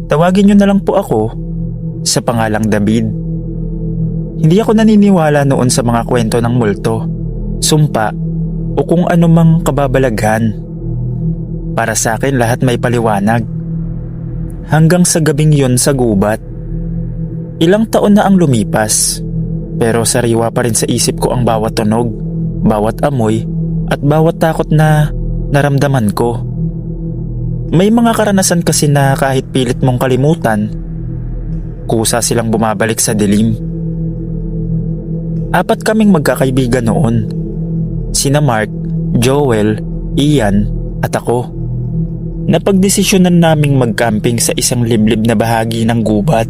Tawagin niyo na lang po ako sa pangalang David. Hindi ako naniniwala noon sa mga kwento ng multo, sumpa o kung anumang kababalaghan. Para sa akin lahat may paliwanag. Hanggang sa gabing yon sa gubat. Ilang taon na ang lumipas, pero sariwa pa rin sa isip ko ang bawat tunog, bawat amoy at bawat takot na naramdaman ko. May mga karanasan kasi na kahit pilit mong kalimutan, kusa silang bumabalik sa dilim. 4 kaming magkakaibigan noon. Sina Mark, Joel, Ian at ako. Napagdesisyonan naming mag-camping sa isang liblib na bahagi ng gubat,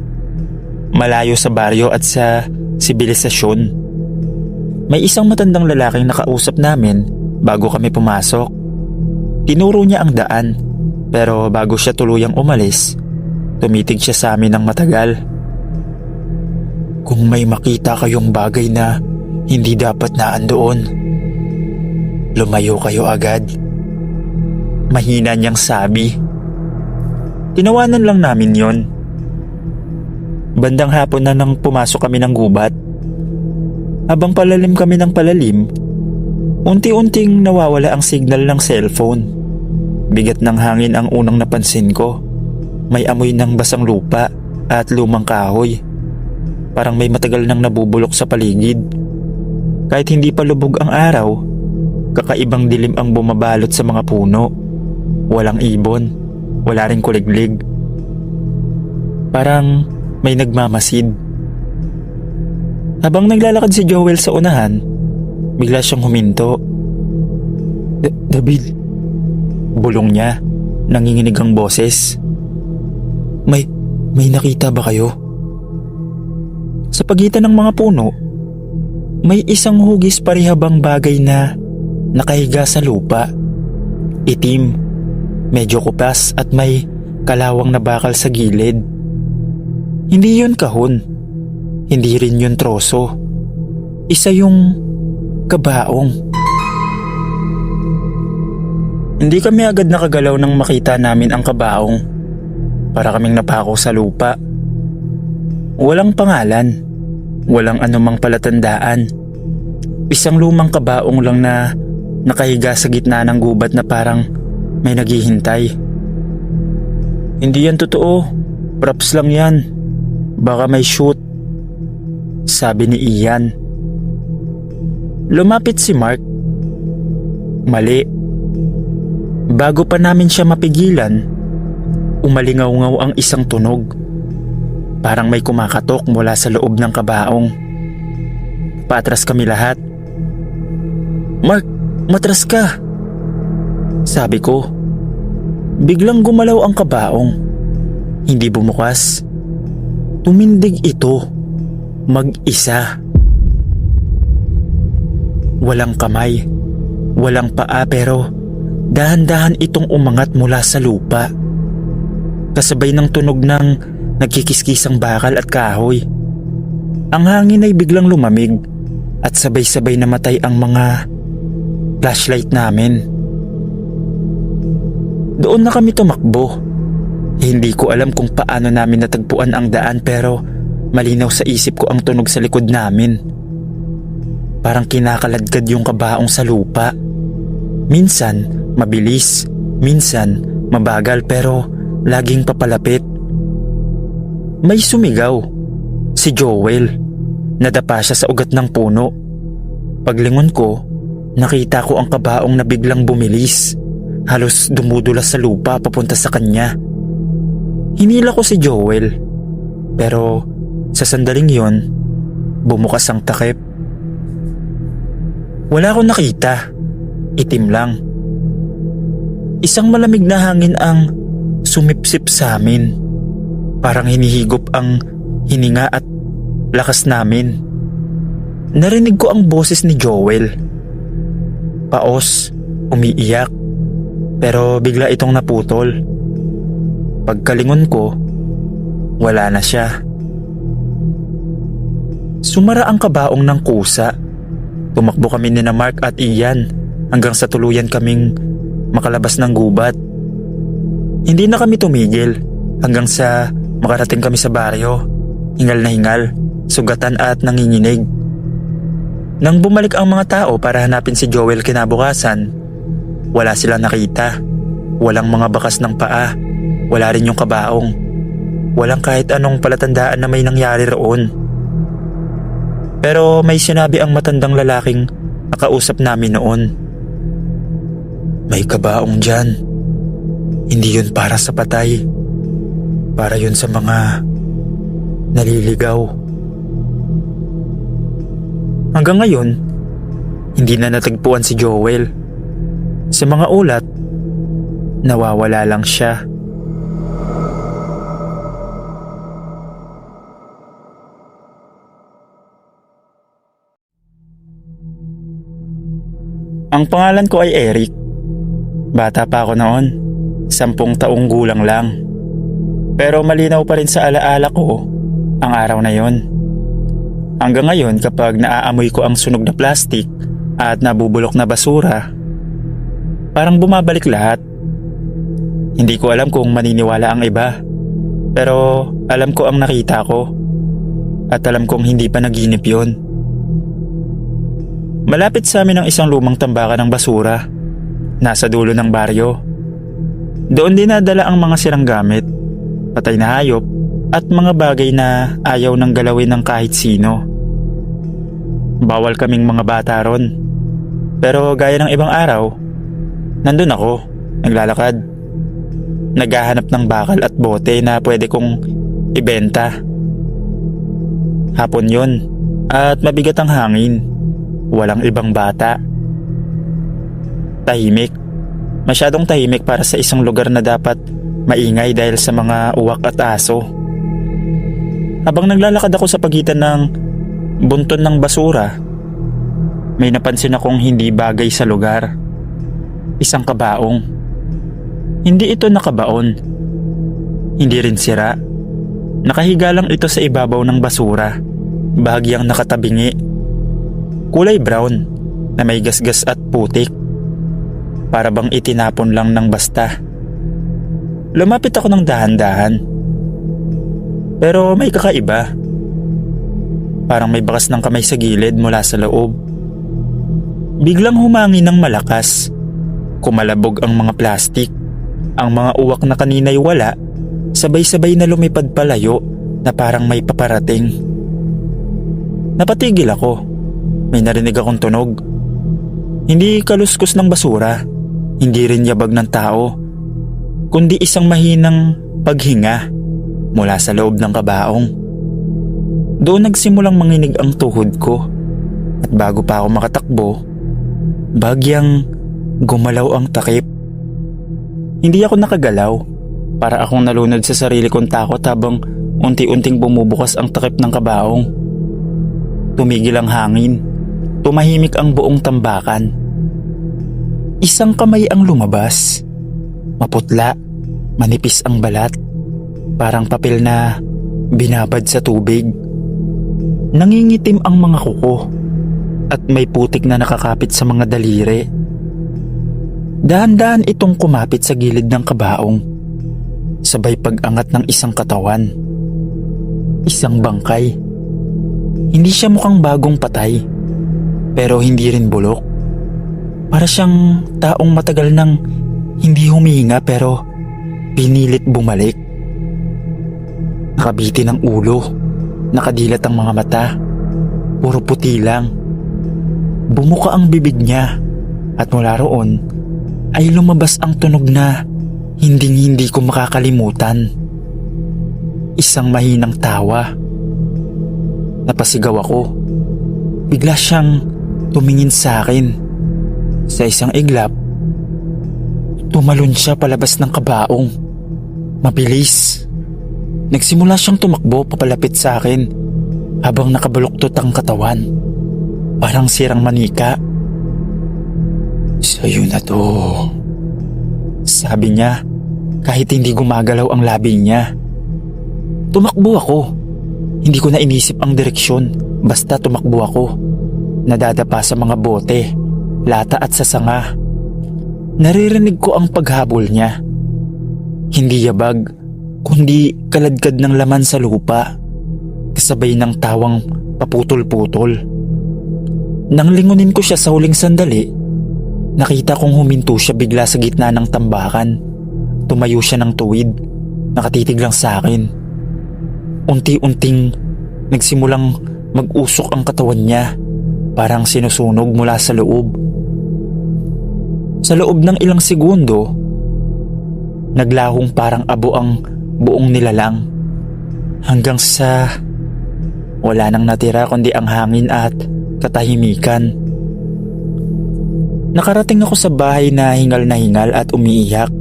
malayo sa baryo at sa sibilisasyon. May isang matandang lalaking nakausap namin bago kami pumasok. Tinuro niya ang daan, pero bago siya tuluyang umalis, tumitig siya sa amin ng matagal. Kung may makita kayong bagay na hindi dapat na andoon, lumayo kayo agad. Mahina niyang sabi. Tinawanan lang namin yon. Bandang hapon na nang pumasok kami ng gubat. Habang palalim kami ng palalim, unti-unting nawawala ang signal ng cellphone. Bigat ng hangin ang unang napansin ko. May amoy ng basang lupa at lumang kahoy. Parang may matagal nang nabubulok sa paligid. Kahit hindi pa lubog ang araw, kakaibang dilim ang bumabalot sa mga puno. Walang ibon, wala ring kuliglig. Parang may nagmamasid. Habang naglalakad si Joel sa unahan, bigla siyang huminto. David, bulong niya, nanginginig ang boses. May nakita ba kayo? Sa pagitan ng mga puno, may isang hugis parihabang bagay na nakahiga sa lupa. Itim, medyo kupas at may kalawang na bakal sa gilid. Hindi yun kahon, hindi rin yun troso. Isa yung kabaong. Hindi kami agad nakagalaw nang makita namin ang kabaong. Para kaming napako sa lupa. Walang pangalan, walang anumang palatandaan. Isang lumang kabaong lang na nakahiga sa gitna ng gubat na parang may naghihintay. Hindi yan totoo, props lang yan. Baka may shoot, sabi ni Ian. Lumapit si Mark. Mali. Bago pa namin siya mapigilan, umalingaw-ngaw ang isang tunog. Parang may kumakatok mula sa loob ng kabaong. Patras kami lahat. Mark, matras ka, sabi ko. Biglang gumalaw ang kabaong. Hindi bumukas. Tumindig ito. Mag-isa. Walang kamay, walang paa pero dahan-dahan itong umangat mula sa lupa. Kasabay ng tunog ng nagkikiskisang bakal at kahoy. Ang hangin ay biglang lumamig at sabay-sabay namatay ang mga flashlight namin. Doon na kami tumakbo. Hindi ko alam kung paano namin natagpuan ang daan pero malinaw sa isip ko ang tunog sa likod namin. Parang kinakaladkad yung kabaong sa lupa. Minsan mabilis, minsan mabagal pero laging papalapit. May sumigaw. Si Joel. Nadapa siya sa ugat ng puno. Paglingon ko, nakita ko ang kabaong na biglang bumilis. Halos dumudulas sa lupa papunta sa kanya. Hinila ko si Joel. Pero sa sandaling yon, bumukas ang takip. Wala akong nakita. Itim lang. Isang malamig na hangin ang sumipsip sa amin. Parang hinihigop ang hininga at lakas namin. Narinig ko ang boses ni Joel. Paos, umiiyak. Pero bigla itong naputol. Pagkalingon ko, wala na siya. Sumara ang kabaong ng kusa. Tumakbo kami ni na Mark at Ian hanggang sa tuluyan kaming makalabas ng gubat. Hindi na kami tumigil. hanggang sa makarating kami sa baryo. Hingal na hingal, sugatan at nanginginig. Nang bumalik ang mga tao para hanapin si Joel kinabukasan, wala silang nakita. Walang mga bakas ng paa, wala rin yung kabaong. Walang kahit anong palatandaan na may nangyari roon. Pero may sinabi ang matandang lalaking nakausap namin noon. May kabaong dyan. Hindi yun para sa patay. Para yun sa mga naliligaw. Hanggang ngayon, hindi na natagpuan si Joel. Sa mga ulat, nawawala lang siya. Ang pangalan ko ay Eric. Bata pa ako noon, 10 taong gulang lang. Pero malinaw pa rin sa alaala ko ang araw na yon. Hanggang ngayon kapag naaamoy ko ang sunog na plastik at nabubulok na basura, parang bumabalik lahat. Hindi ko alam kung maniniwala ang iba, pero alam ko ang nakita ko at alam kong hindi pa naginip yon. Malapit sa amin ang isang lumang tambakan ng basura, nasa dulo ng baryo. Doon dinadala ang mga sirang gamit, patay na hayop at mga bagay na ayaw nang galawin ng kahit sino. Bawal kaming mga bata ron. Pero gaya ng ibang araw, nandun ako, naglalakad. Naghahanap ng bakal at bote na pwede kong ibenta. Hapon yun at mabigat ang hangin. Walang ibang bata. Tahimik. Masyadong tahimik para sa isang lugar na dapat maingay dahil sa mga uwak at aso. Habang naglalakad ako sa pagitan ng bunton ng basura, may napansin akong hindi bagay sa lugar. Isang kabaong. Hindi ito nakabaon. Hindi rin sira. Nakahiga lang ito sa ibabaw ng basura, bahagyang nakatabingi. Kulay brown na may gasgas at putik. Para bang itinapon lang ng basta. Lumapit ako ng dahan-dahan. Pero may kakaiba. Parang may bakas ng kamay sa gilid mula sa loob. Biglang humangin ng malakas. Kumalabog ang mga plastik. Ang mga uwak na kanina'y wala, sabay-sabay na lumipad palayo na parang may paparating. Napatigil ako. May narinig akong tunog. Hindi kaluskos ng basura, hindi rin yabag ng tao, kundi isang mahinang paghinga mula sa loob ng kabaong. Doon nagsimulang manginig ang tuhod ko at bago pa ako makatakbo, bagyang gumalaw ang takip. Hindi ako nakagalaw, para akong nalunod sa sarili kong takot habang unti-unting bumubukas ang takip ng kabaong. Tumigil ang hangin, tumahimik ang buong tambakan. Isang kamay ang lumabas. Maputla, manipis ang balat, parang papel na binabad sa tubig. Nangingitim ang mga kuko at may putik na nakakapit sa mga daliri. Dahan-dahan itong kumapit sa gilid ng kabaong, sabay pag-angat ng isang katawan. Isang bangkay. Hindi siya mukhang bagong patay, pero hindi rin bulok. Para siyang taong matagal nang hindi humihinga pero pinilit bumalik. Nakabiti ng ulo, nakadilat ang mga mata, puro puti lang. Bumuka ang bibig niya at mula roon ay lumabas ang tunog na hinding-hindi ko makakalimutan. Isang mahinang tawa. Napasigaw ako. Bigla siyang tumingin sa akin. Sa isang iglap, tumalon siya palabas ng kabaong. Mabilis. Nagsimula siyang tumakbo papalapit sa akin habang nakabaluktot ang katawan. Parang sirang manika. "Sa'yo na to," sabi niya kahit hindi gumagalaw ang labi niya. Tumakbo ako. Hindi ko na inisip ang direksyon, basta tumakbo ako. Nadadapa sa mga bote, lata at sasanga. Naririnig ko ang paghabol niya. Hindi yabag, kundi kaladkad ng laman sa lupa, kasabay ng tawang paputol-putol. Nang lingunin ko siya sa huling sandali, nakita kong huminto siya bigla sa gitna ng tambakan. Tumayo siya ng tuwid, nakatitig lang sa akin. Unti-unting nagsimulang mag-usok ang katawan niya, parang sinusunog mula sa loob. Sa loob ng ilang segundo, naglahong parang abo ang buong nilalang, hanggang sa wala nang natira kundi ang hangin at katahimikan. Nakarating ako sa bahay na hingal at umiiyak.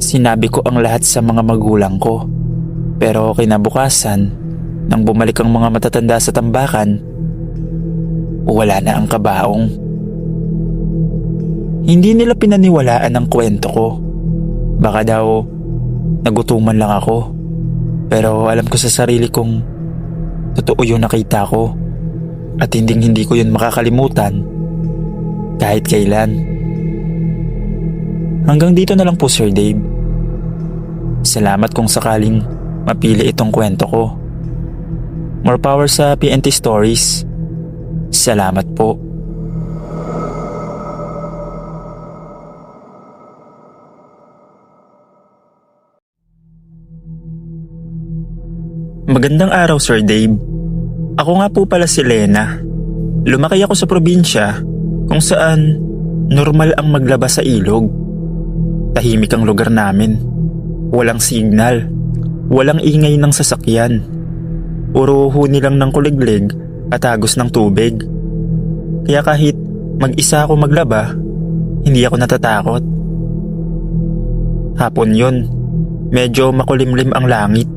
Sinabi ko ang lahat sa mga magulang ko, pero kinabukasan, nang bumalik ang mga matatanda sa tambakan, wala na ang kabaong. Hindi nila pinaniwalaan ang kwento ko. Baka daw nagutuman lang ako, pero alam ko sa sarili kong totoo yung nakita ko at hindi ko yun makakalimutan kahit kailan. Hanggang dito na lang po, Sir Dave. Salamat kung sakaling mapili itong kwento ko. More power sa PNT Stories. Salamat po. Magandang araw, Sir Dave. Ako nga po pala si Lena. Lumaki ako sa probinsya kung saan normal ang maglaba sa ilog. Tahimik ang lugar namin. Walang signal, walang ingay ng sasakyan. Puro huni lang ng kuliglig at agos ng tubig. Kaya kahit mag-isa ako maglaba, hindi ako natatakot. Hapon yun, medyo makulimlim ang langit,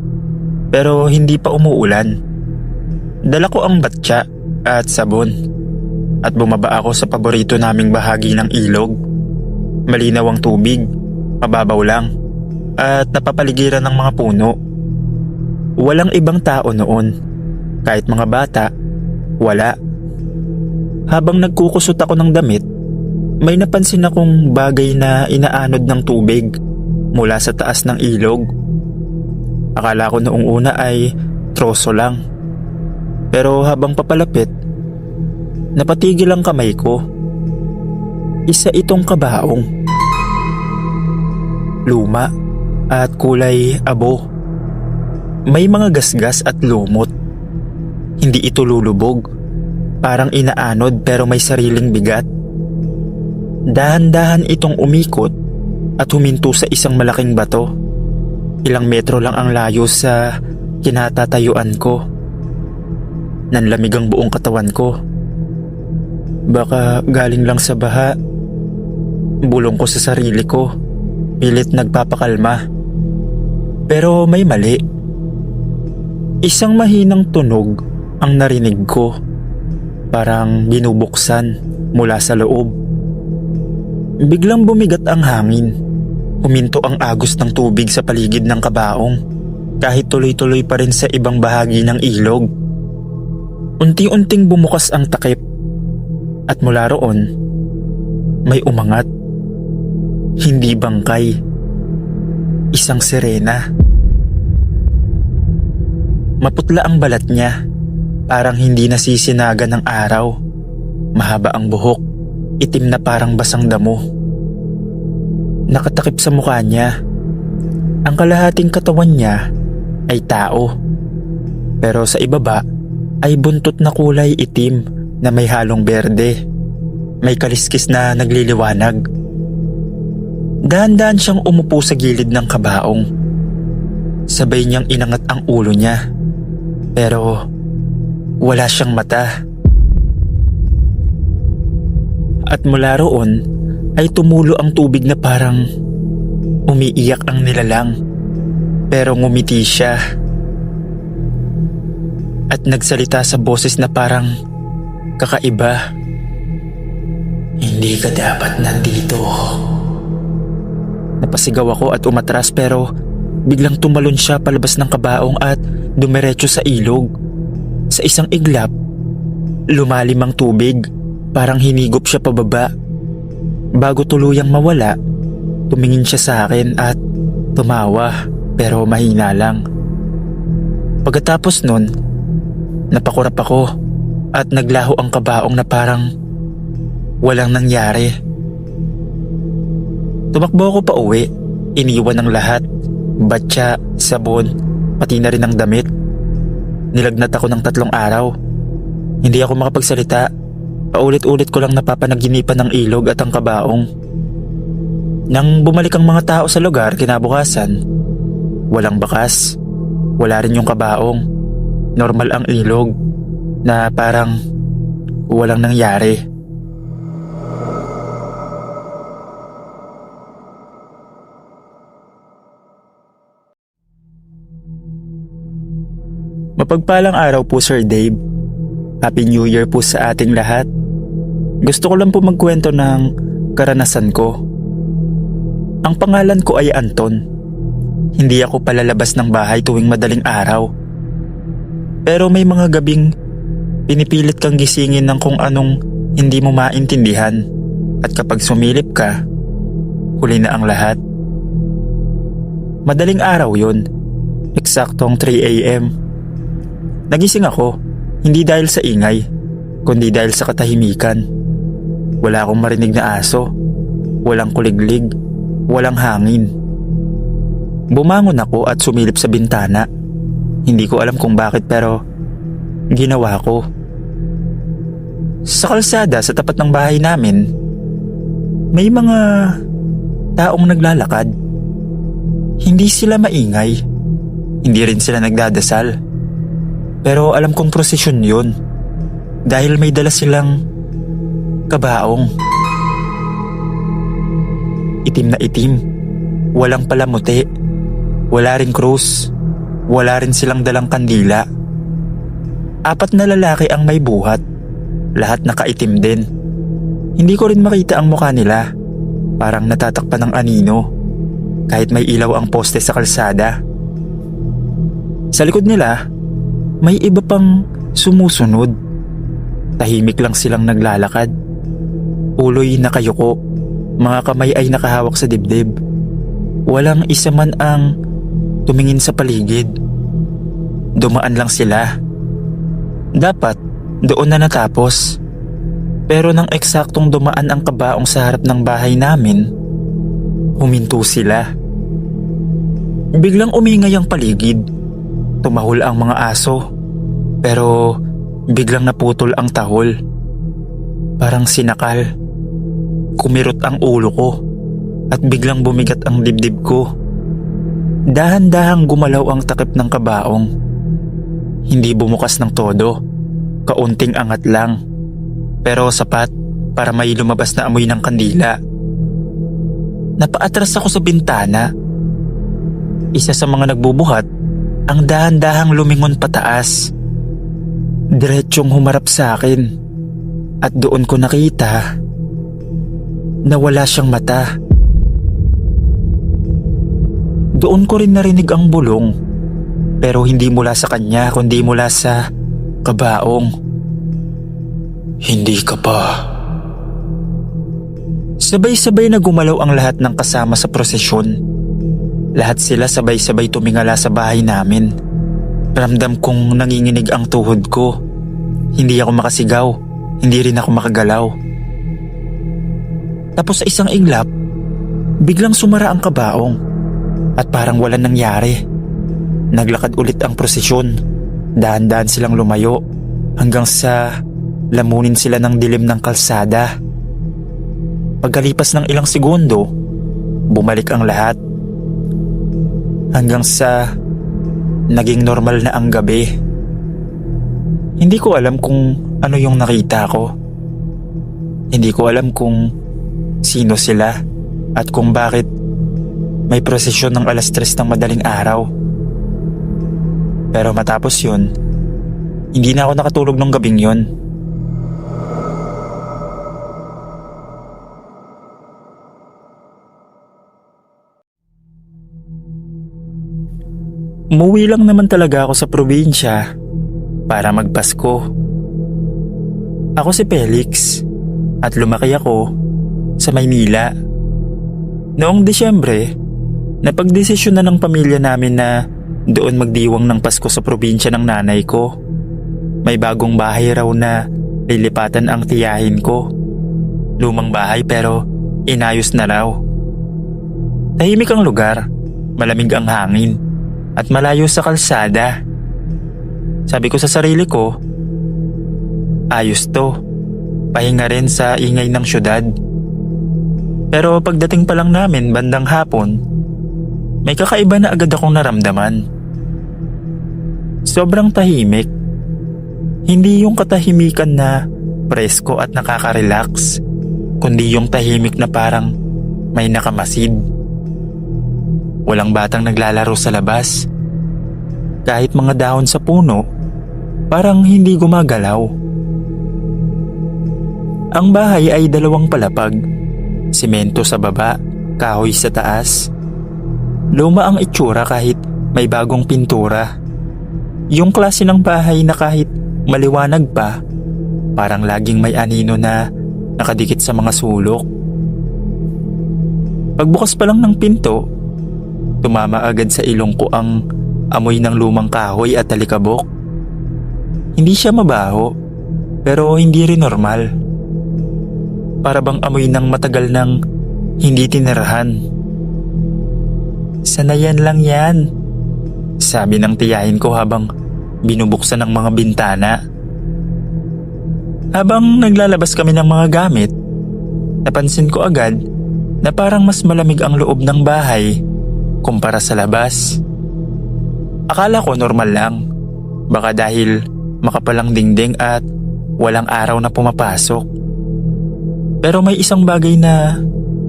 pero hindi pa umuulan. Dala ko ang batya at sabon at bumaba ako sa paborito naming bahagi ng ilog. Malinaw ang tubig, mababaw lang, at napapaligiran ng mga puno. Walang ibang tao noon, kahit mga bata, wala. Habang nagkukusot ako ng damit, may napansin akong bagay na inaanod ng tubig mula sa taas ng ilog. Akala ko noong una ay troso lang, pero habang papalapit, napatigil ang kamay ko. Isa itong kabaong. Luma at kulay abo. May mga gasgas at lumot. Hindi ito lulubog. Parang inaanod pero may sariling bigat. Dahan-dahan itong umikot at huminto sa isang malaking bato. Ilang metro lang ang layo sa kinatatayuan ko. Nanlamig ang buong katawan ko. Baka galing lang sa baha. Bulong ko sa sarili ko, pilit nagpapakalma. Pero may mali. Isang mahinang tunog ang narinig ko, parang binubuksan mula sa loob. Biglang bumigat ang hangin. Huminto ang agos ng tubig sa paligid ng kabaong, kahit tuloy-tuloy pa rin sa ibang bahagi ng ilog. Unti-unting bumukas ang takip, at mula roon, may umangat. Hindi bangkay, isang sirena. Maputla ang balat niya, parang hindi nasisinaga ng araw. Mahaba ang buhok, itim na parang basang damo. Nakatakip sa mukha niya. Ang kalahating katawan niya ay tao, pero sa ibaba ay buntot na kulay itim na may halong berde. May kaliskis na nagliliwanag. Dahan-dahan siyang umupo sa gilid ng kabaong. Sabay niyang inangat ang ulo niya, pero wala siyang mata. At mula roon ay tumulo ang tubig na parang umiiyak ang nilalang, pero ngumiti siya at nagsalita sa boses na parang kakaiba. Hindi ka dapat nandito. Napasigaw ako at umatras, pero biglang tumalon siya palabas ng kabaong at dumiretso sa ilog. Sa isang iglap, lumalim ang tubig, parang hinigop siya pababa. Bago tuluyang mawala, tumingin siya sa akin at tumawa. pero mahina lang. Pagkatapos nun, napakurap ako at naglaho ang kabaong na parang walang nangyari. Tumakbo ako pa uwi, iniwan ang lahat, batya, sabon, pati na rin ang damit. Nilagnat ako ng 3 araw. Hindi ako makapagsalita. Paulit-ulit ko lang napapanaginipan ng ilog at ang kabaong. Nang bumalik ang mga tao sa lugar kinabukasan, walang bakas, wala rin yung kabaong. Normal ang ilog na parang walang nangyari. Mapagpalang araw po, Sir Dave. Happy New Year po sa ating lahat. Gusto ko lang po magkwento ng karanasan ko. Ang pangalan ko ay Anton. Hindi ako palalabas ng bahay tuwing madaling araw. Pero may mga gabing pinipilit kang gisingin ng kung anong hindi mo maintindihan. At kapag sumilip ka, huli na ang lahat. Madaling araw yun. Eksaktong 3 a.m. Nagising ako, hindi dahil sa ingay, kundi dahil sa katahimikan. Wala akong marinig na aso, walang kuliglig, walang hangin. Bumangon ako at sumilip sa bintana. Hindi ko alam kung bakit pero ginawa ko. Sa kalsada sa tapat ng bahay namin, may mga taong naglalakad. Hindi sila maingay, hindi rin sila nagdadasal. Pero alam kong prosesyon yun dahil may dala silang kabaong. Itim na itim, walang palamuti, wala ring krus, wala rin silang dalang kandila. 4 na lalaki ang may buhat, lahat nakaitim din. Hindi ko rin makita ang mukha nila, parang natatakpan ng anino, kahit may ilaw ang poste sa kalsada. Sa likod nila, may iba pang sumusunod. Tahimik lang silang naglalakad. Uloy nakayuko, mga kamay ay nakahawak sa dibdib. Walang isa man ang tumingin sa paligid. Dumaan lang sila. Dapat doon na natapos. Pero nang eksaktong dumaan ang kabaong sa harap ng bahay namin, huminto sila. Biglang umingay ang paligid. Tumahol ang mga aso, pero biglang naputol ang tahol. Parang sinakal. Kumirot ang ulo ko at biglang bumigat ang dibdib ko. Dahan-dahang gumalaw ang takip ng kabaong. Hindi bumukas ng todo, kaunting angat lang, pero sapat para may lumabas na amoy ng kandila. Napaatras ako sa bintana. Isa sa mga nagbubuhat ang dahan-dahang lumingon pataas. Diretsyong humarap sa akin at doon ko nakita na wala siyang mata. Doon ko rin narinig ang bulong, pero hindi mula sa kanya kundi mula sa kabaong. Hindi ka pa. Sabay-sabay na gumalaw ang lahat ng kasama sa prosesyon. Lahat sila sabay-sabay tumingala sa bahay namin. Ramdam kong nanginginig ang tuhod ko. Hindi ako makasigaw, hindi rin ako makagalaw. Tapos sa isang iglap, biglang sumara ang kabaong at parang walang nangyari. Naglakad ulit ang prosesyon. Dahan-dahan silang lumayo hanggang sa lamunin sila ng dilim ng kalsada. Pagkalipas ng ilang segundo, bumalik ang lahat. Hanggang sa naging normal na ang gabi. Hindi ko alam kung ano yung nakita ko. Hindi ko alam kung sino sila at kung bakit may prosesyon ng 3:00 ng madaling araw. Pero matapos yun, hindi na ako nakatulog ng gabing yun. Umuwi lang naman talaga ako sa probinsya para magpasko. Ako si Felix at lumaki ako sa Maynila. Noong Disyembre, Napagdesisyon na ng pamilya namin na doon magdiwang ng Pasko sa probinsya ng nanay ko. May bagong bahay raw na lilipatan ang tiyahin ko. Lumang bahay pero inayos na raw. Tahimik ang lugar, malamig ang hangin, at malayo sa kalsada. Sabi ko sa sarili ko, ayos to, pahinga rin sa ingay ng syudad. Pero pagdating pa lang namin bandang hapon, may kakaiba na agad akong naramdaman. Sobrang tahimik. Hindi yung katahimikan na presko at nakaka-relax, kundi yung tahimik na parang may nakamasid. Walang batang naglalaro sa labas. Kahit mga dahon sa puno, parang hindi gumagalaw. Ang bahay ay 2 palapag. Semento sa baba, kahoy sa taas. Luma ang itsura kahit may bagong pintura. Yung klase ng bahay na kahit maliwanag pa, parang laging may anino na nakadikit sa mga sulok. Pagbukas pa lang ng pinto, tumama agad sa ilong ko ang amoy ng lumang kahoy at alikabok. Hindi siya mabaho, pero hindi rin normal. Para bang amoy ng matagal nang hindi tinirahan. Sanayan lang yan, sabi ng tiyahin ko habang binubuksan ng mga bintana. Habang naglalabas kami ng mga gamit, napansin ko agad na parang mas malamig ang loob ng bahay kumpara sa labas. Akala ko normal lang, baka dahil makapalang dingding at walang araw na pumapasok. Pero may isang bagay na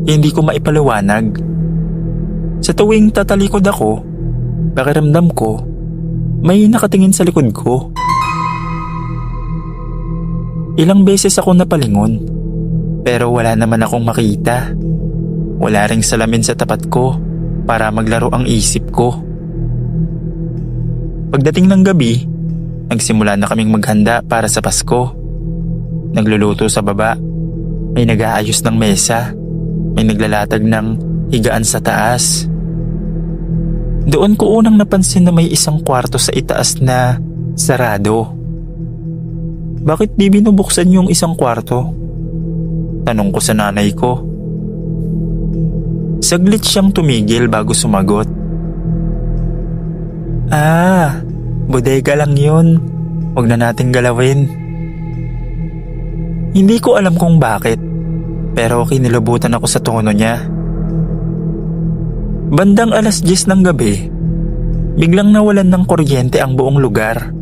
hindi ko maipaliwanag. Sa tuwing tatalikod ako, pakiramdam ko may nakatingin sa likod ko. Ilang beses ako napalingon, pero wala naman akong makita. Wala ring salamin sa tapat ko para maglaro ang isip ko. Pagdating ng gabi, nagsimula na kaming maghanda para sa Pasko. Nagluluto sa baba, may nag-aayos ng mesa, may naglalatag ng higaan sa taas. Doon ko unang napansin na may isang kwarto sa itaas na sarado. Bakit di binubuksan yung isang kwarto? Tanong ko sa nanay ko. Saglit siyang tumigil bago sumagot. Bodega lang yun. Huwag na nating galawin. Hindi ko alam kung bakit, pero kinilabutan ako sa tono niya. Bandang 10:00 ng gabi, biglang nawalan ng kuryente ang buong lugar.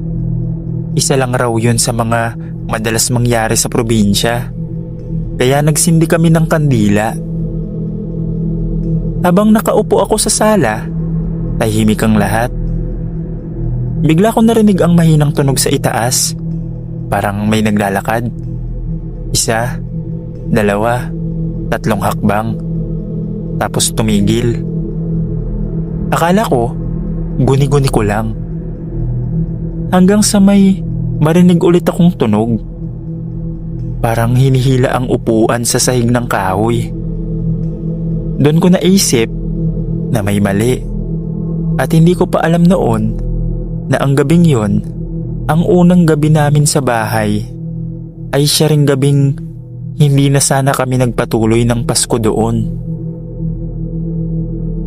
Isa lang raw yun sa mga madalas mangyari sa probinsya. Kaya nagsindi kami ng kandila. Habang nakaupo ako sa sala, tahimik ang lahat. Bigla ko narinig ang mahinang tunog sa itaas. Parang may naglalakad. 1, 2, 3 hakbang. Tapos tumigil. Akala ko, guni-guni ko lang. Hanggang sa may marinig ulit akong tunog. Parang hinihila ang upuan sa sahig ng kahoy. Doon ko naisip na may mali. At hindi ko pa alam noon na ang gabing yon, ang unang gabi namin sa bahay, ay siya ring gabing hindi na sana kami nagpatuloy ng Pasko doon.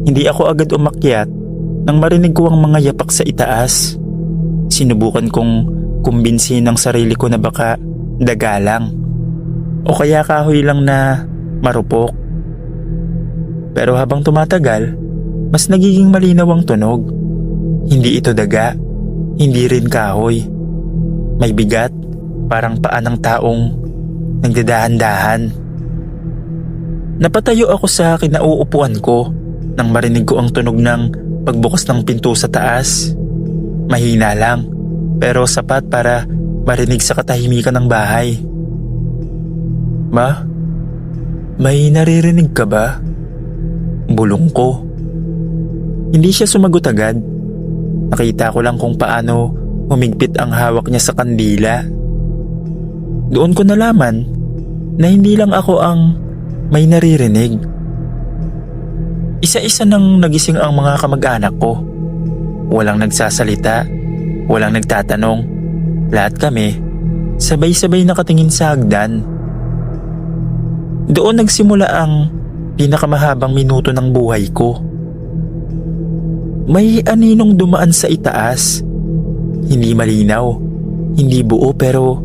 Hindi ako agad umakyat nang marinig ko ang mga yapak sa itaas. Sinubukan kong kumbinsihin ang sarili ko na baka daga lang o kaya kahoy lang na marupok. Pero habang tumatagal, mas nagiging malinaw ang tunog. Hindi ito daga, hindi rin kahoy. May bigat, parang paa ng taong nagdadahan-dahan. Napatayo ako sa kinauupuan ko nang marinig ko ang tunog ng pagbukas ng pinto sa taas. Mahina lang, pero sapat para marinig sa katahimikan ng bahay. Ma, may naririnig ka ba? Bulong ko. Hindi siya sumagot agad. Nakita ko lang kung paano humigpit ang hawak niya sa kandila. Doon ko nalaman na hindi lang ako ang may naririnig. Isa-isa nang nagising ang mga kamag-anak ko. Walang nagsasalita, walang nagtatanong. Lahat kami, sabay-sabay nakatingin sa hagdan. Doon nagsimula ang pinakamahabang minuto ng buhay ko. May aninong dumaan sa itaas. Hindi malinaw, hindi buo pero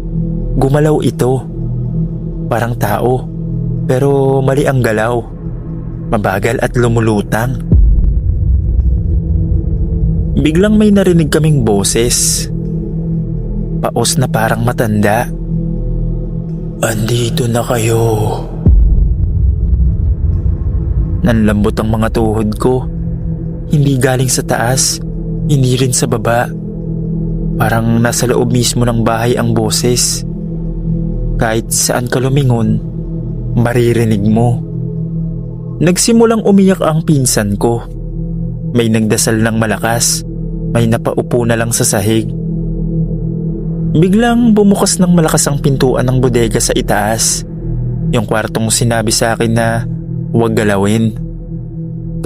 gumalaw ito. Parang tao, pero mali ang galaw. Mabagal at lumulutang. Biglang may narinig kaming boses. Paos na parang matanda. "Andito na kayo." Nanlambot ang mga tuhod ko. Hindi galing sa taas, hindi rin sa baba. Parang nasa loob mismo ng bahay ang boses. Kahit saan ka lumingon, maririnig mo. Nagsimulang umiyak ang pinsan ko. May nagdasal ng malakas, may napaupo na lang sa sahig. Biglang bumukas ng malakas ang pintuan ng bodega sa itaas. Yung kwartong sinabi sa akin na huwag galawin.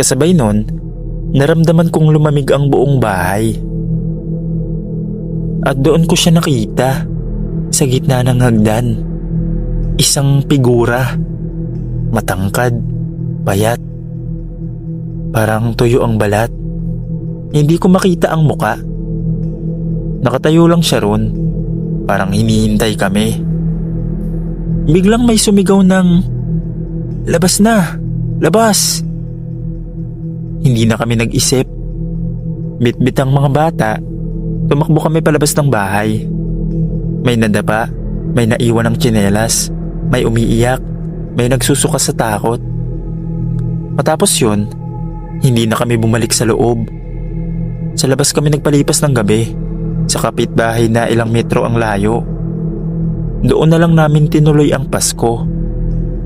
Kasabay nun, naramdaman kong lumamig ang buong bahay. At doon ko siya nakita, sa gitna ng hagdan. Isang figura, matangkad, payat. Parang tuyo ang balat. Hindi ko makita ang muka. Nakatayo lang siya ron, parang hinihintay kami. Biglang may sumigaw ng, "Labas na! Labas!" Hindi na kami nag-isip. Bitbit ang mga bata, tumakbo kami palabas ng bahay. May nadapa, may naiwan ng tsinelas, may umiiyak, may nagsusuka sa takot. Matapos yun, hindi na kami bumalik sa loob. Sa labas kami nagpalipas ng gabi, sa kapitbahay na ilang metro ang layo. Doon na lang namin tinuloy ang Pasko.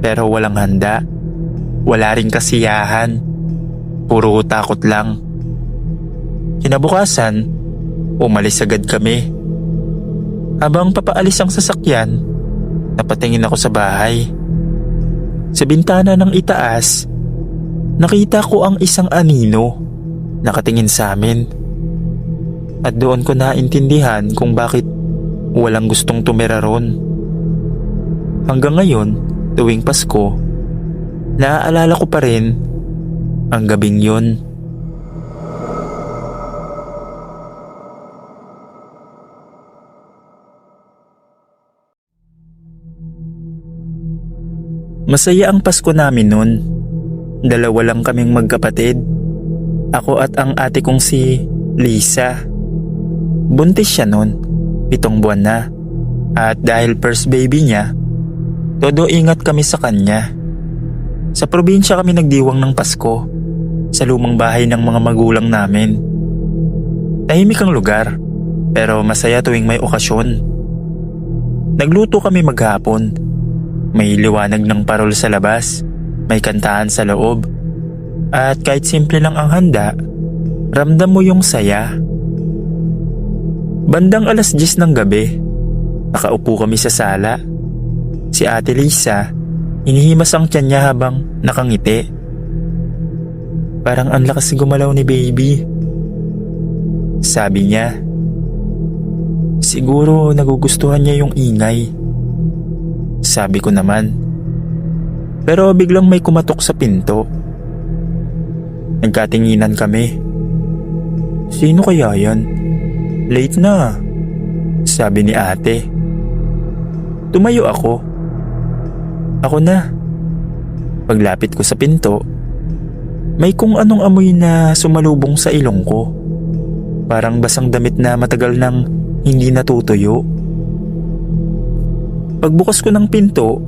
Pero walang handa, wala ring kasiyahan, puro takot lang. Kinabukasan, umalis agad kami. Habang papaalis ang sasakyan, napatingin ako sa bahay. Sa bintana ng itaas, nakita ko ang isang anino nakatingin sa amin. At doon ko naintindihan kung bakit walang gustong tumira ron. Hanggang ngayon, tuwing Pasko, naaalala ko pa rin ang gabing yun. Masaya ang Pasko namin nun. Dalawa lang kaming magkapatid. Ako at ang ate kong si Lisa. Buntis siya nun, 7 buwan na. At dahil first baby niya, todo ingat kami sa kanya. Sa probinsya kami nagdiwang ng Pasko, sa lumang bahay ng mga magulang namin. Tahimik ang lugar, pero masaya tuwing may okasyon. Nagluto kami maghapon. May liwanag ng parol sa labas, may kantahan sa loob. At kahit simple lang ang handa, ramdam mo yung saya. Bandang 10:00 ng gabi, nakaupo kami sa sala. Si Ate Lisa, inihimas ang tiyan niya habang nakangiti. "Parang ang lakas gumalaw ni baby," sabi niya. "Siguro nagugustuhan niya yung ingay," sabi ko naman. Pero biglang may kumatok sa pinto. Nagkatinginan kami. "Sino kaya yan? Late na," sabi ni ate. Tumayo ako. "Ako na." Paglapit ko sa pinto, may kung anong amoy na sumalubong sa ilong ko. Parang basang damit na matagal nang hindi natutuyo. Pagbukas ko ng pinto,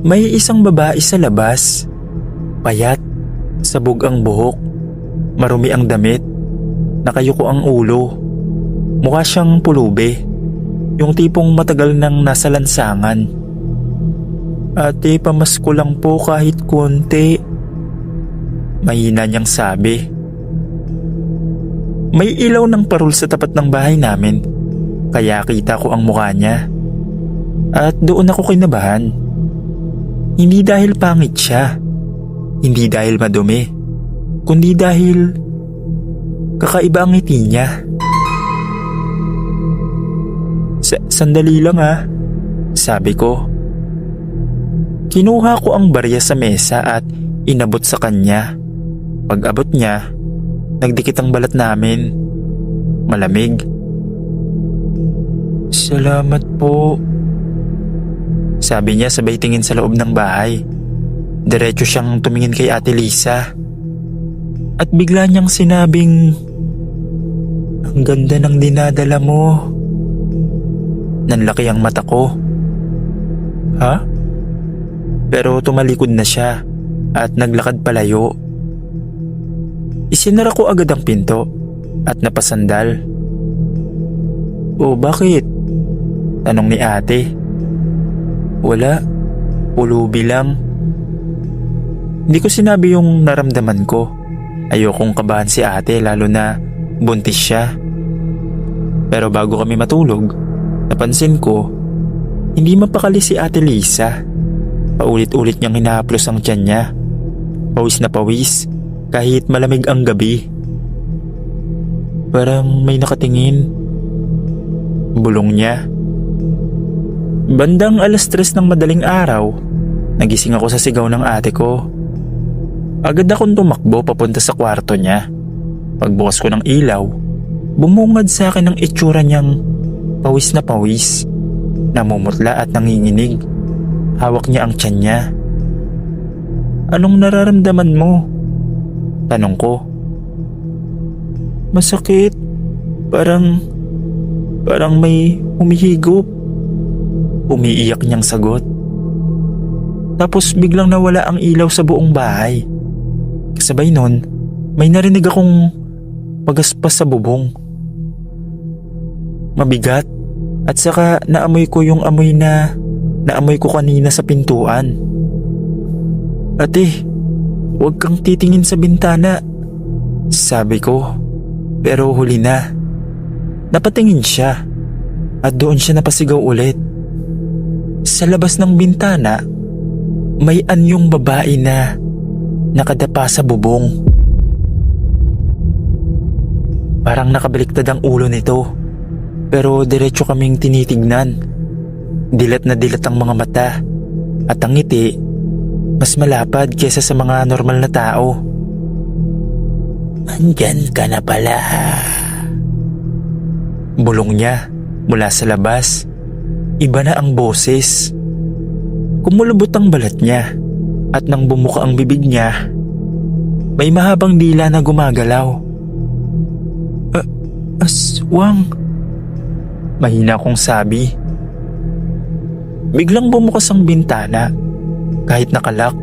may isang babae sa labas. Payat, sabog ang buhok, marumi ang damit, nakayuko ang ulo. Mukha siyang pulube, yung tipong matagal nang nasa lansangan. "Ate, pamasko lang po kahit konti," mahina niyang sabi. May ilaw ng parol sa tapat ng bahay namin, kaya kita ko ang mukha niya. At doon ako kinabahan. Hindi dahil pangit siya, hindi dahil madumi, kundi dahil kakaiba ang ngiti niya. Sandali lang ha, sabi ko. Kinuha ko ang barya sa mesa at inabot sa kanya. Pag-abot niya, nagdikit ang balat namin. Malamig. Salamat po, sabi niya sabay tingin sa loob ng bahay. Diretso siyang tumingin kay Ate Lisa. At bigla niyang sinabing, "Ang ganda ng dinadala mo." Nanlaki ang mata ko. Ha? Pero tumalikod na siya at naglakad palayo. Isinara ko agad ang pinto at napasandal. "O bakit?" tanong ni ate. "Wala, pulubi lang." Hindi ko sinabi yung naramdaman ko. Ayokong kabahan si ate lalo na buntis siya. Pero bago kami matulog, napansin ko, hindi mapakali si Ate Lisa. Paulit-ulit niyang hinahaplos ang tiyan niya. Pawis na pawis, kahit malamig ang gabi. Parang may nakatingin. Bulong niya. Bandang 3:00 ng madaling araw, nagising ako sa sigaw ng ate ko. Agad akong tumakbo papunta sa kwarto niya. Pagbukas ko ng ilaw, bumungad sa akin ang itsura niyang pawis na pawis, namumutla at nanginginig. Hawak niya ang tiyan niya. "Anong nararamdaman mo?" tanong ko. "Masakit. Parang may humihigop." Umiiyak niyang sagot. Tapos biglang nawala ang ilaw sa buong bahay. Kasabay nun, may narinig akong pagaspas sa bubong. Mabigat, at saka naamoy ko yung amoy na naamoy ko kanina sa pintuan. "Ate, huwag kang titingin sa bintana," sabi ko. Pero huli na. Napatingin siya at doon siya napasigaw ulit. Sa labas ng bintana, may anyong babae na nakadapa sa bubong. Parang nakabaliktad ang ulo nito, pero diretso kaming tinitignan. Dilat na dilat ang mga mata at ang ngiti mas malapad kaysa sa mga normal na tao. "Andyan ka na pala," bulong niya mula sa labas. Iba na ang boses. Kumulubot ang balat niya at nang bumuka ang bibig niya, may mahabang dila na gumagalaw. Aswang," mahina kong sabi. Biglang bumukas ang bintana kahit nakalak.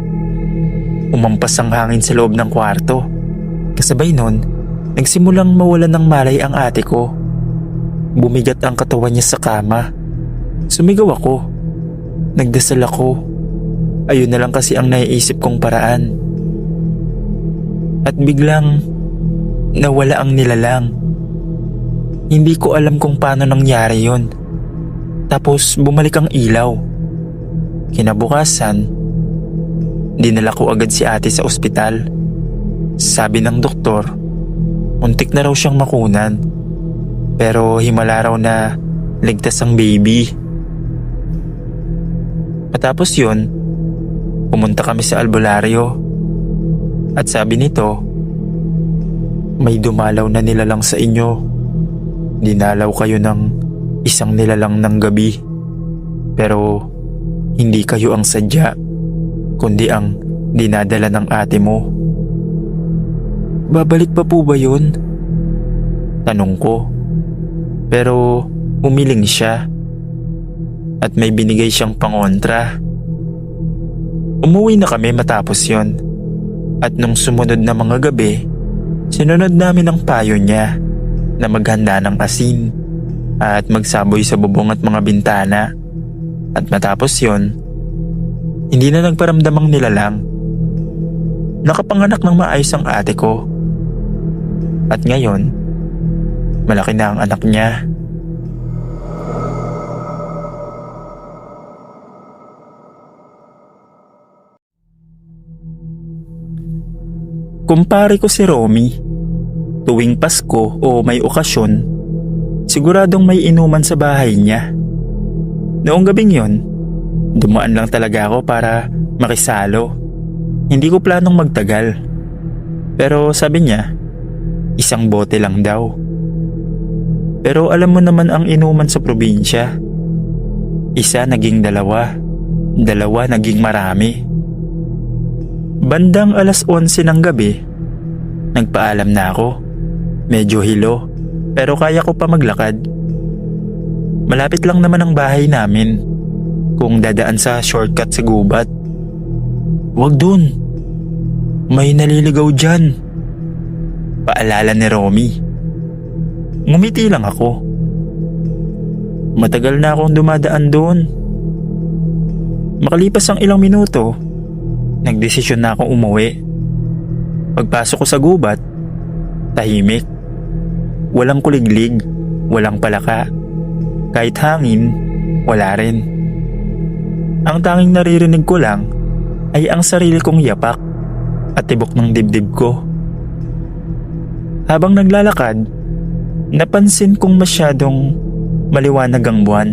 Umampas ang hangin sa loob ng kwarto. Kasabay nun, nagsimulang mawalan ng malay ang ate ko. Bumigat ang katawan niya sa kama. Sumigaw ako. Nagdasal ako. Ayun na lang kasi ang naiisip kong paraan. At biglang nawala ang nilalang. Hindi ko alam kung paano nangyari yon. Tapos bumalik ang ilaw. Kinabukasan, dinala ko agad si ate sa ospital. Sabi ng doktor, muntik na raw siyang makunan. Pero himala raw na ligtas ang baby. Matapos yun, pumunta kami sa albularyo. At sabi nito, may dumalaw na nilalang sa inyo. Dinalaw kayo ng isang nilalang ng gabi. Pero hindi kayo ang sadya, kundi ang dinadala ng ate mo. Babalik pa po ba yun? Tanong ko. Pero umiling siya. At may binigay siyang pangontra. Umuwi na kami matapos yon. At nung sumunod na mga gabi, sinunod namin ang payo niya na maghanda ng asin at magsaboy sa bubong at mga bintana. At matapos yon, hindi na nagparamdam ang nilalang. Nakapanganak ng maayos ang ate ko. At ngayon, malaki na ang anak niya. Kumpare ko si Romy. Tuwing Pasko o may okasyon, siguradong may inuman sa bahay niya. Noong gabing yon, dumaan lang talaga ako para makisalo. Hindi ko planong magtagal. Pero sabi niya, isang bote lang daw. Pero alam mo naman ang inuman sa probinsya. Isa naging dalawa, dalawa naging marami. Bandang 11:00 ng gabi, nagpaalam na ako. Medyo hilo, pero kaya ko pa maglakad. Malapit lang naman ang bahay namin, kung dadaan sa shortcut sa gubat. "Wag dun, may naliligaw dyan," paalala ni Romy. Ngumiti lang ako. Matagal na akong dumadaan doon. Makalipas ang ilang minuto, nagdesisyon na akong umuwi. Pagpasok ko sa gubat, tahimik. Walang kuliglig, walang palaka. Kahit hangin, wala rin. Ang tanging naririnig ko lang ay ang sarili kong yapak at tibok ng dibdib ko. Habang naglalakad, napansin kong masyadong maliwanag ang buwan.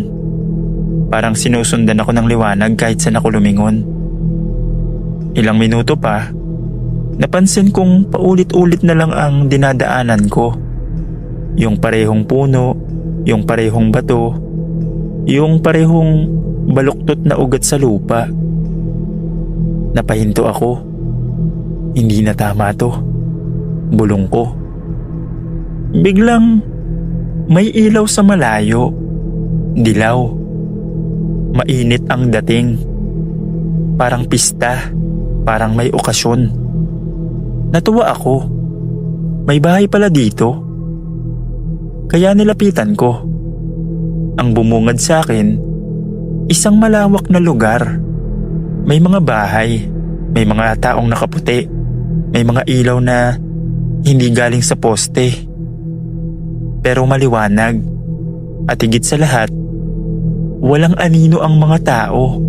Parang sinusundan ako ng liwanag kahit saan ako lumingon. Ilang minuto pa, napansin kong paulit-ulit na lang ang dinadaanan ko. Yung parehong puno, yung parehong bato, yung parehong baluktot na ugat sa lupa. Napahinto ako. Hindi na tama to. Bulong ko. Biglang may ilaw sa malayo. Dilaw. Mainit ang dating. Parang pista. Parang may okasyon. Natuwa ako. May bahay pala dito. Kaya nilapitan ko. Ang bumungad sa akin, isang malawak na lugar. May mga bahay, may mga taong nakaputi, may mga ilaw na hindi galing sa poste. Pero maliwanag. At higit sa lahat, walang anino ang mga tao.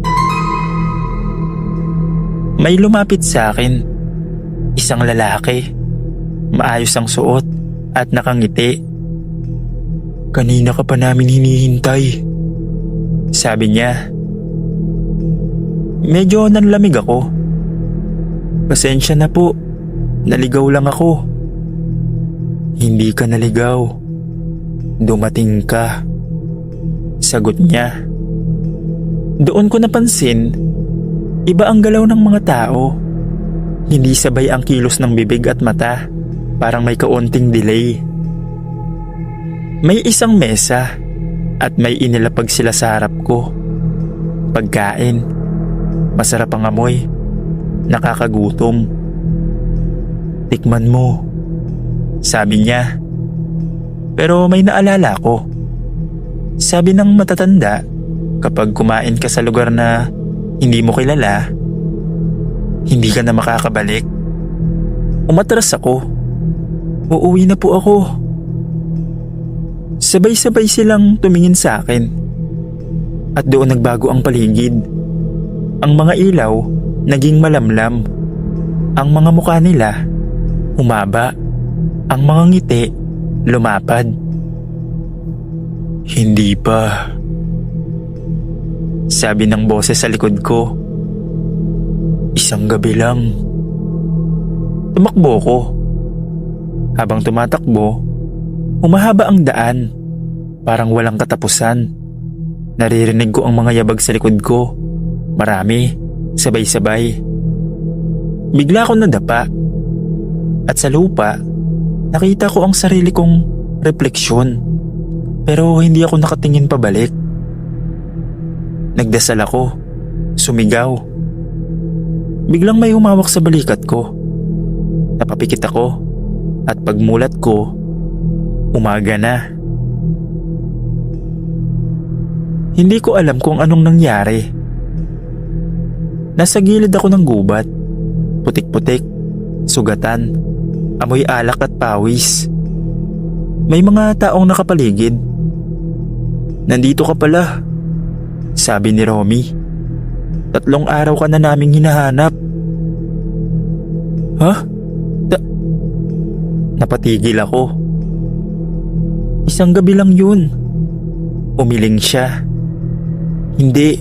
May lumapit sa akin. Isang lalaki. Maayos ang suot at nakangiti. "Kanina ka pa namin hinihintay," sabi niya. Medyo nanlamig ako. "Pasensya na po, naligaw lang ako." "Hindi ka naligaw. Dumating ka," sagot niya. Doon ko napansin, iba ang galaw ng mga tao. Hindi sabay ang kilos ng bibig at mata, parang may kaunting delay. May isang mesa at may inilapag sila sa harap ko. Pagkain, masarap ang amoy, nakakagutom. "Tikman mo," sabi niya. Pero may naalala ko. Sabi ng matatanda, kapag kumain ka sa lugar na hindi mo kilala, hindi ka na makakabalik. Umatras ako. "Uuwi na po ako." Sabay-sabay silang tumingin sa akin. At doon nagbago ang paligid. Ang mga ilaw naging malamlam. Ang mga mukha nila humaba. Ang mga ngiti lumapad. "Hindi pa," sabi ng boses sa likod ko. "Isang gabi lang." Tumakbo ko. Habang tumatakbo, humahaba ang daan. Parang walang katapusan. Naririnig ko ang mga yabag sa likod ko. Marami, sabay-sabay. Bigla akong nadapa. At sa lupa, nakita ko ang sarili kong refleksyon. Pero hindi ako nakatingin pabalik. Nagdasal ako. Sumigaw. Biglang may humawak sa balikat ko. Napapikit ako. At pagmulat ko, umaga na. Hindi ko alam kung anong nangyari. Nasa gilid ako ng gubat. Putik-putik, sugatan, amoy alak at pawis. May mga taong nakapaligid. "Nandito ka pala," sabi ni Romy. "3 araw ka na naming hinahanap." "Ha? Napatigil ako. Isang gabi lang yun. Umiling siya. Hindi.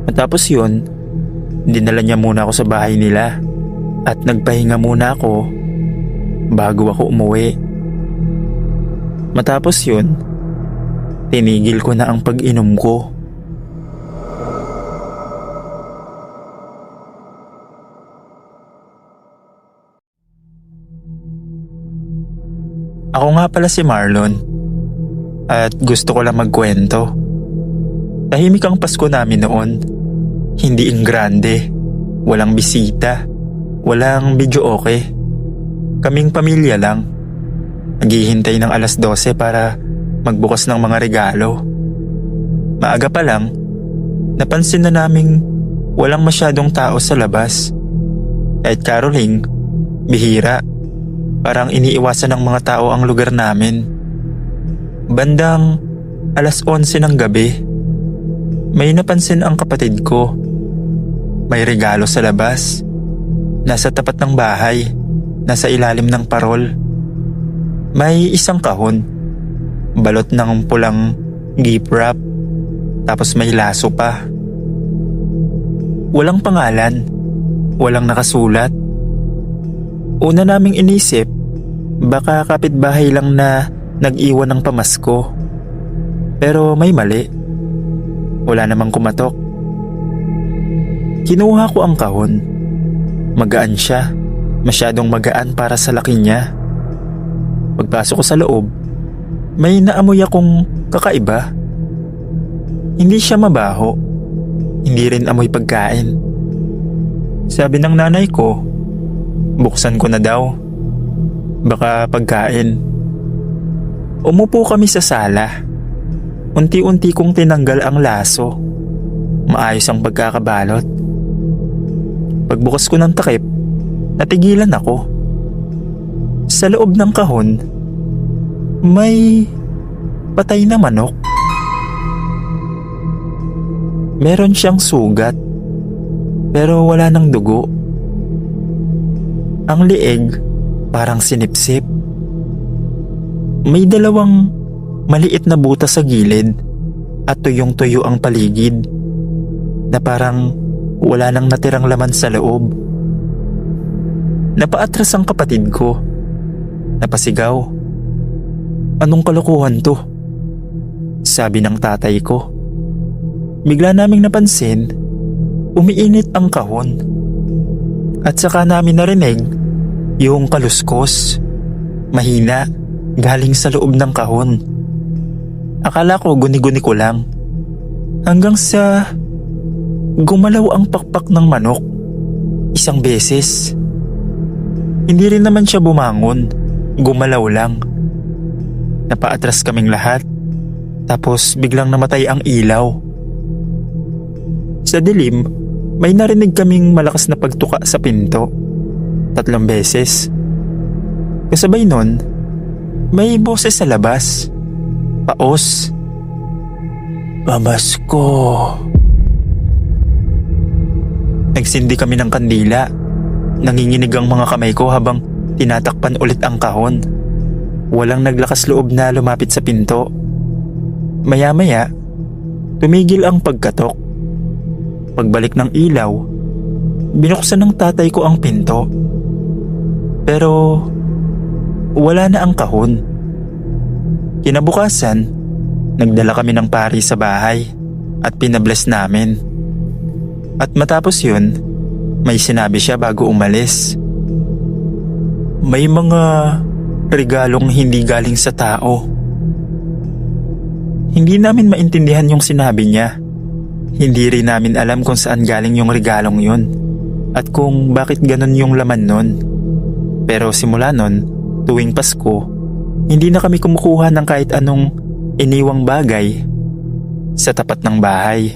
Matapos yun, dinala niya muna ako sa bahay nila at nagpahinga muna ako bago ako umuwi. Matapos yun, tinigil ko na ang pag-inom ko. Ako nga pala si Marlon at gusto ko lang magkwento. Tahimik ang Pasko namin noon. Hindi grande, walang bisita, walang video okay. Kaming pamilya lang. Naghihintay ng alas 12 para magbukas ng mga regalo. Maaga pa lang, napansin na naming walang masyadong tao sa labas. Kahit caroling, bihira. Parang iniiwasan ng mga tao ang lugar namin. Bandang alas 11 ng gabi, may napansin ang kapatid ko. May regalo sa labas. Nasa tapat ng bahay, nasa ilalim ng parol. May isang kahon, balot ng pulang gift wrap, tapos may laso pa. Walang pangalan, walang nakasulat. Una naming inisip, baka kapitbahay lang na nag-iwan ng pamasko. Pero may mali. Wala namang kumatok. Kinuha ko ang kahon. Magaan siya. Masyadong magaan para sa laki niya. Pagpasok ko sa loob, may naamoy akong kakaiba. Hindi siya mabaho. Hindi rin amoy pagkain. Sabi ng nanay ko, buksan ko na daw. Baka pagkain. Umupo kami sa sala. Unti-unti kong tinanggal ang laso. Maayos ang pagkakabalot. Pagbukas ko ng takip, natigilan ako. Sa loob ng kahon, may patay na manok. Meron siyang sugat, pero wala ng dugo. Ang lieg parang sinipsip. May dalawang maliit na butas sa gilid at tuyong-tuyo ang paligid na parang wala nang natirang laman sa loob. Napaatras ang kapatid ko. Napasigaw. Anong kalokohan to? Sabi ng tatay ko. Bigla naming napansin, umiinit ang kahon. At saka namin narinig yung kaluskos. Mahina, galing sa loob ng kahon. Akala ko guni-guni ko lang. Hanggang sa gumalaw ang pakpak ng manok. Isang beses. Hindi rin naman siya bumangon. Gumalaw lang. Napaatras kaming lahat. Tapos biglang namatay ang ilaw. Sa dilim, may narinig kaming malakas na pagtuka sa pinto. 3 beses. Kasabay nun, may boses sa labas. Paos. Pamasko. Nagsindi kami ng kandila. Nanginginig ang mga kamay ko habang tinatakpan ulit ang kahon. Walang naglakas loob na lumapit sa pinto. Maya-maya, tumigil ang pagkatok. Pagbalik ng ilaw, binuksan ng tatay ko ang pinto. Pero wala na ang kahon. Kinabukasan, nagdala kami ng pari sa bahay at pinabless namin. At matapos yun, may sinabi siya bago umalis. May mga regalong hindi galing sa tao. Hindi namin maintindihan yung sinabi niya. Hindi rin namin alam kung saan galing yung regalong yun at kung bakit ganun yung laman nun. Pero simula nun, tuwing Pasko, hindi na kami kumukuha ng kahit anong iniwang bagay sa tapat ng bahay.